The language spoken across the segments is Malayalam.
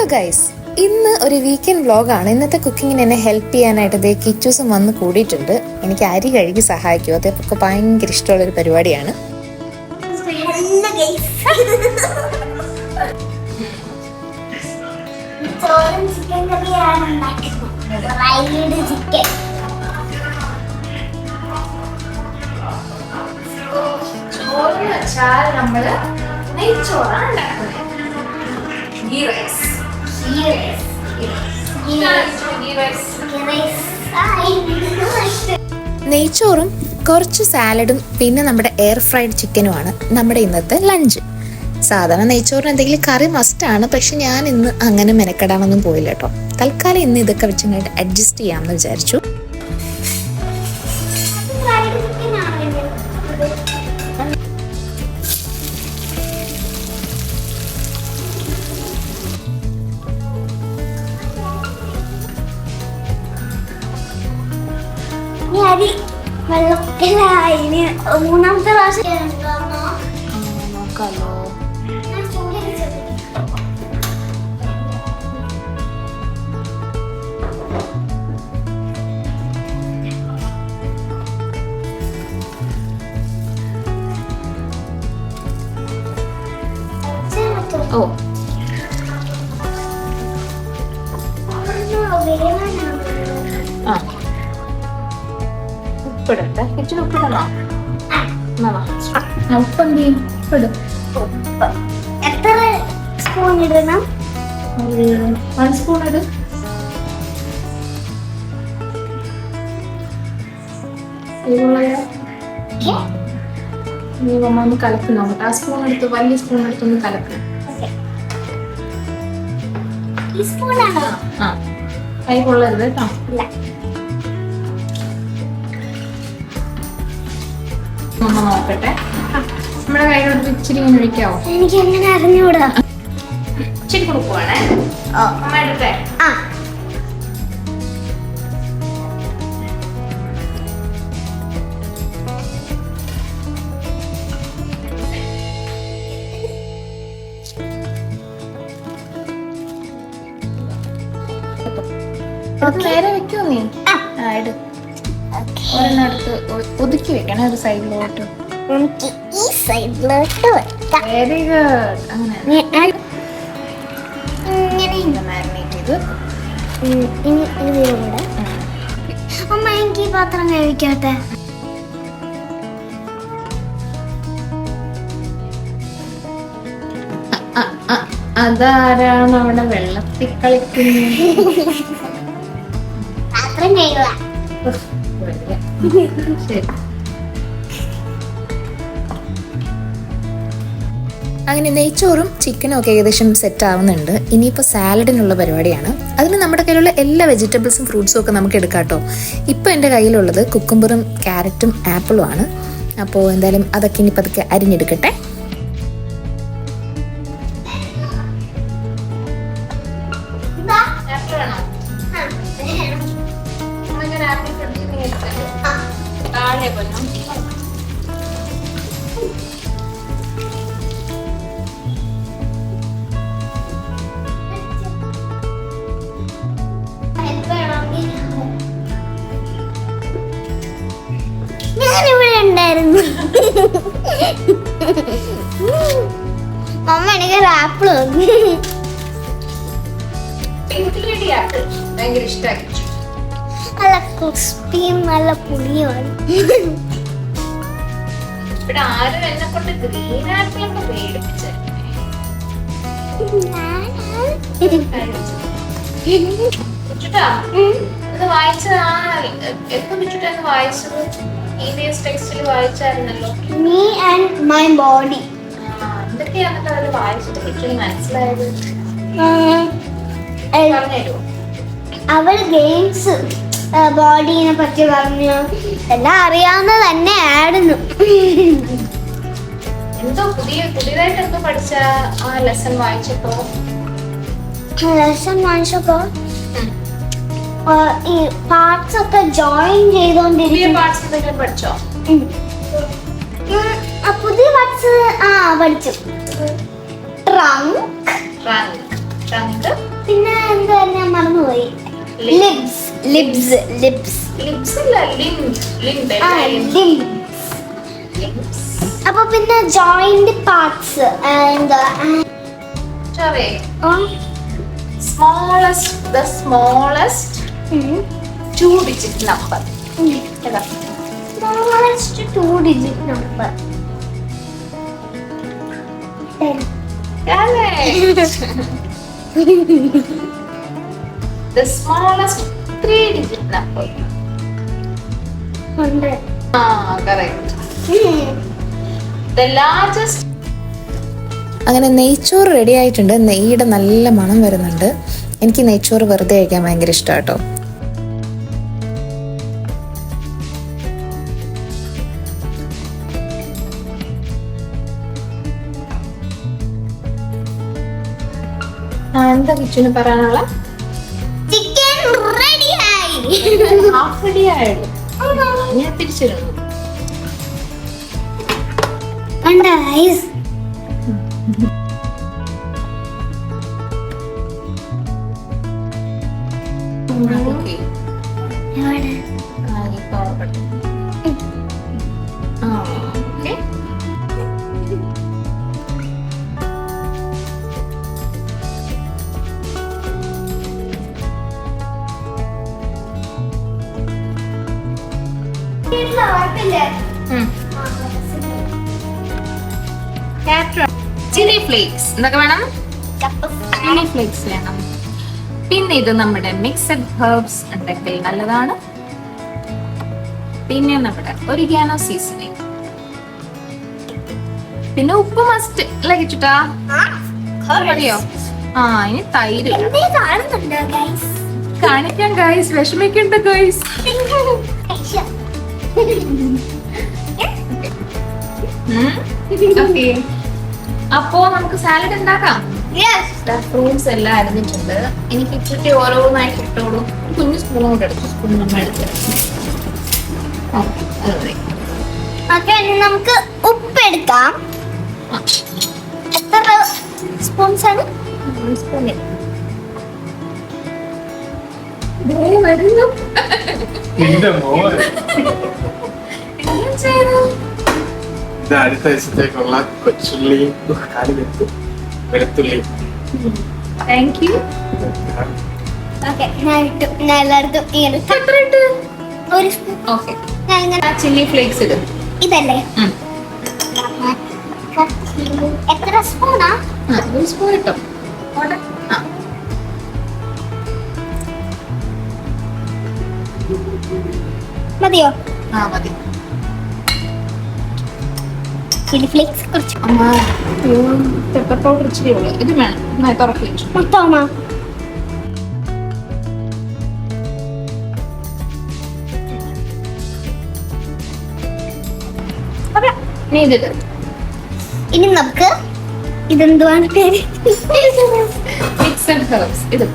ഹലോ ഗൈസ്, ഇന്ന് ഒരു വീക്കെൻഡ് വ്ളോഗാണ്. ഇന്നത്തെ കുക്കിങ്ങിന് എന്നെ ഹെൽപ്പ് ചെയ്യാനായിട്ട് ഇതേ കിച്ചൂസും വന്ന് കൂടിയിട്ടുണ്ട്. എനിക്ക് അരി കഴുകി സഹായിക്കും. അതൊക്കെ ഭയങ്കര ഇഷ്ടമുള്ളൊരു പരിപാടിയാണ്. ചോറിന് വെച്ചാൽ നമ്മള് നെയ്ച്ചോറാണ് ഉണ്ടാക്കുന്നത്. നെയ്ച്ചോറും കുറച്ച് സാലഡും പിന്നെ നമ്മുടെ എയർ ഫ്രൈഡ് ചിക്കനുമാണ് നമ്മുടെ ഇന്നത്തെ ലഞ്ച്. സാധാരണ നെയ്ച്ചോറിന് എന്തെങ്കിലും കറി മസ്റ്റാണ്, പക്ഷെ ഞാൻ ഇന്ന് അങ്ങനെ മെനക്കെടാനൊന്നും പോയില്ല കേട്ടോ. തൽക്കാലം ഇന്ന് ഇതൊക്കെ വെച്ചിട്ട് അഡ്ജസ്റ്റ് ചെയ്യാമെന്ന് വിചാരിച്ചു. അരി വെള്ളത്തിലായി മൂന്നാമത്തെ പ്രാവശ്യം നോക്കാലോ. ഓ ആ ഉപ്പിടട്ടെ. ഇച്ചിരി ഉപ്പിടണോ? ഉപ്പെന്ത് ചെയ്യും? ഉപ്പിടും. എത്ര സ്പൂൺ ഇടണം? 1 സ്പൂൺ ഇട്. ഒന്ന് കലക്കി നോക്കട്ടെ. ആ സ്പൂൺ എടുത്ത് വലിയ സ്പൂൺ എടുത്തൊന്ന് കലക്കും. ആ കൈ കൊള്ളരുത് കേട്ടോ. ഒന്ന് നോക്കട്ടെ. നമ്മുടെ കൈകളെടുത്ത് ഇച്ചിരി ഇങ്ങനെ ഒഴിക്കാവോ? എനിക്ക് എങ്ങനെ അറിഞ്ഞൂടാ. ഇച്ചിരി കൊടുക്കുവാണേ. അമ്മ എടുത്തേ. നേരെ വെക്കോ നീ? ഇട്. ഒരെണ്ണടുത്ത് ഒതുക്കി വെക്കണേ ഒരു സൈഡിലോട്ട്. എനിക്ക് ഈ സൈഡിലോട്ട് വെക്കാം. Very good. അങ്ങനെ മാരിനേറ്റ് ചെയ്ത് ഇതിലൂടെ അമ്മ എനിക്ക് ഈ പാത്രം കഴിക്കട്ടെ. അതാരാണ് അവിടെ വെള്ളത്തിൽ കളിക്കുന്നത്? പാത്രം കഴിയുക. ശരി. അങ്ങനെ നെയ്ച്ചോറും ചിക്കനും ഒക്കെ ഏകദേശം സെറ്റ് ആവുന്നുണ്ട്. ഇനിയിപ്പോൾ സാലഡിനുള്ള പരിപാടിയാണ്. അതിന് നമ്മുടെ കയ്യിലുള്ള എല്ലാ വെജിറ്റബിൾസും ഫ്രൂട്ട്സും ഒക്കെ നമുക്ക് എടുക്കാം കേട്ടോ. ഇപ്പോൾ എൻ്റെ കയ്യിലുള്ളത് കുക്കുംബറും ക്യാരറ്റും ആപ്പിളും ആണ്. അപ്പോൾ എന്തായാലും അതൊക്കെ ഇനി പതുക്കെ അരിഞ്ഞെടുക്കട്ടെ. ഞാനിവിടെ ഉണ്ടായിരുന്നു. അമ്മ എനിക്ക് ആപ്പിൾ ഭയങ്കര ഇഷ്ടമായി. നല്ല ക്രിസ്പിയും നല്ല പുളിയുമാണ്. ഇവിടെ ആരും എന്നെ കൊണ്ട് ഗ്രീൻ ആപ്പിളൊക്കെ മേടിപ്പിച്ചു. ഇത് വായിച്ചത് എപ്പോ വിട്ടിട്ടാണ് വായിച്ചത്? ടെക്സ്റ്റിൽ വായിച്ചായിരുന്നല്ലോ. Me and my body. എന്തൊക്കെയാണ് അതിൽ വായിച്ചിട്ട് വിട്ടിട്ട് മനസ്സിലായത്? പറഞ്ഞുതരുമോ? അവൾ ഗെയിംസ് ബോഡീനെ പറ്റി പറഞ്ഞു. എല്ലാം അറിയാവുന്ന തന്നെ ആയിരുന്നു. എന്തോ പുതിയതായിട്ട് എന്തോ പഠിച്ച ആ ലെസൺ വായിച്ചപ്പോ ഈ പാർട്സ് ഒക്കെ ജോയിൻ ചെയ്തോണ്ടിരിക്കും. പഠിച്ചോ? പുതിയ പാർട്സ് പഠിച്ചു. ട്രങ്ക് ട്രങ്ക് പിന്നെ എന്താ ഞാൻ മറന്നുപോയി. ലിബ്സ് ലിബ്സ് ലിബ്സ് ലിപ്സ് അല്ല, ലിംസ്. ആ ലിബ്സ്. അപ്പൊ പിന്നെ ജോയിന്റ് പാർട്സ് എന്താ the smallest 2-digit number. smallest 2-digit number 10. Correct. The smallest 3-digit number. 100. Correct. The largest. അങ്ങനെ നെയ്ച്ചോറ് റെഡി ആയിട്ടുണ്ട്. നെയ്യുടെ നല്ല മണം വരുന്നുണ്ട്. എനിക്ക് നെയ്ച്ചോറ് വെറുതെ കഴിക്കാൻ ഭയങ്കര ഇഷ്ടമാണ് കേട്ടോ. എന്താ കിച്ചന് പറയാനുള്ള? ചിക്കൻ റെഡിയായി. ഹാഫ് റെഡി ആയുള്ളൂ. ഞാൻ തിരിച്ചിരുന്നു. കണ്ടോ ഗൈസ്? ചില്ലി ഫ്ലേക്സ് എന്തൊക്കെ വേണം? ചില്ലി ഫ്ലേക്സ് വേണം. പിന്നെ ഇത് നമ്മുടെ മിക്സഡ് ഹെർബ്സ് ഉണ്ടെങ്കിൽ നല്ലതാണ്. പിന്നെ നമ്മുടെ ഒറിഗാനോ സീസണിങ്. പിന്നെ ഉപ്പ് മസ്റ്റ് അല്ലേ കിച്ചുട്ടാ? മതിയോ? ഇനി തൈര് കാണിക്കാൻ ഗൈസ്. വിഷമിക്കണ്ട ഗൈസ്. അപ്പോ നമുക്ക് സാലഡ് ഉണ്ടാക്കാം. ഫ്രൂട്ട്സ് എല്ലാം അരിഞ്ഞിട്ടുണ്ട്. എനിക്ക് ഇച്ചിരി ഓരോന്നായിട്ട് ഇട്ടോളൂ. കുഞ്ഞു സ്പൂൺ കൊണ്ട് എടുത്തു. സ്പൂൺ നമ്മൾ എടുത്തു. നമുക്ക് ഉപ്പ് എടുക്കാം. എത്ര സ്പൂൺസ് ആണ്? വരുന്നു. ഇത് അടുത്ത ദിവസത്തേക്കുള്ള കൊച്ചുള്ളിയും വെളുത്തുള്ളിയും. Thank you. ഞാൻ എല്ലായിടത്തും ഒരു സ്പൂൺ. ഓക്കെ, ചില്ലി ഫ്ലേക്സ് ഇടും. ഇതല്ലേ? എത്ര സ്പൂണാ? ഒരു സ്പൂൺ ഇട്ടോ. മതിയോ? മതി. ചില്ലി ഫ്ലേക്സ് കുറച്ച്. പെപ്പർ പൗഡർ ഇച്ചിരി ഉള്ളു. ഇത് വേണം. തുറക്കി വെച്ചു. മൊത്തമാ? ഇനി നമുക്ക് ഇതെന്തുവാണ് പേര്? Mixed herbs. ഇത്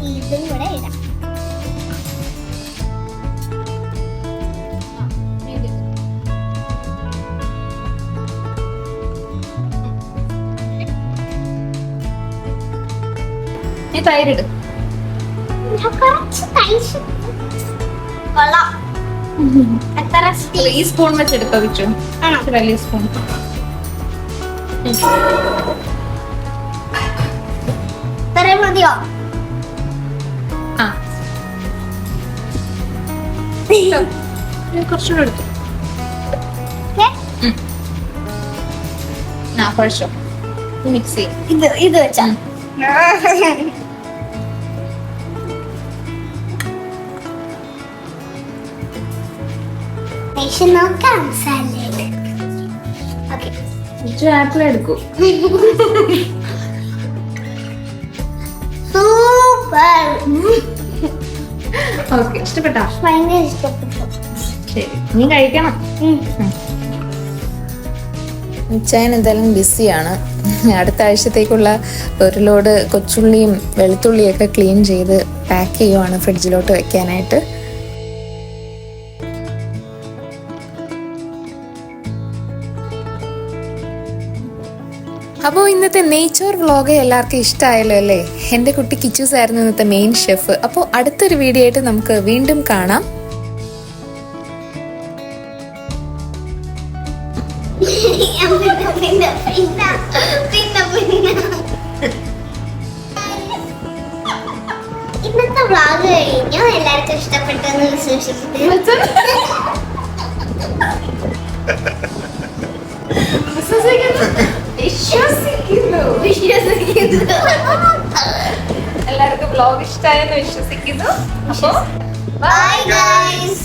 ഇതും കൂടെ ഇടാം. നീ തൈരിട്. കുറച്ച് തൈര്. കൊള്ളാം. എത്ര ഈ സ്പൂൺ വെച്ച് എടുത്തോ വെച്ചു. വലിയ സ്പൂൺ. ഇത്രയും മതിയോ? കുറച്ചുകൂടെ എടുത്തു. കുഴച്ചോ. മിക്സ് ചെയ്യും. ഇത് വെച്ചാ നോക്കാം. സാലഡ്. ഓക്കെ, ആപ്പിൾ എടുക്കൂ. സൂപ്പർ. ഓക്കെ, ഇഷ്ടപ്പെട്ടോ? ഭയങ്കര ഇഷ്ടപ്പെട്ടു. ശരി, നീ കഴിക്കണം. ഉച്ചായൻ എന്തായാലും ബിസിയാണ്. അടുത്ത ആഴ്ചത്തേക്കുള്ള ഒരു ലോഡ് കൊച്ചുള്ളിയും വെളുത്തുള്ളിയൊക്കെ ക്ലീൻ ചെയ്ത് പാക്ക് ചെയ്യുവാണ് ഫ്രിഡ്ജിലോട്ട് വെക്കാനായിട്ട്. അപ്പോൾ ഇന്നത്തെ നെയ്ച്ചോർ വ്ളോഗ് എല്ലാവർക്കും ഇഷ്ടമായല്ലോ അല്ലേ? എൻ്റെ കുട്ടി കിച്ചൂസ് ആയിരുന്നു ഇന്നത്തെ മെയിൻ ഷെഫ്. അപ്പോൾ അടുത്തൊരു വീഡിയോ ആയിട്ട് നമുക്ക് വീണ്ടും കാണാം. ഇന്നത്തെ വ്ളോഗ് കഴിഞ്ഞു. എല്ലാവർക്കും ഇഷ്ടപ്പെട്ടെന്ന് വിശ്വസിക്കുന്നു. എല്ലാവർക്കും വ്ളോഗ് ഇഷ്ടമായെന്ന് വിശ്വസിക്കുന്നു. അപ്പോൾ Bye guys.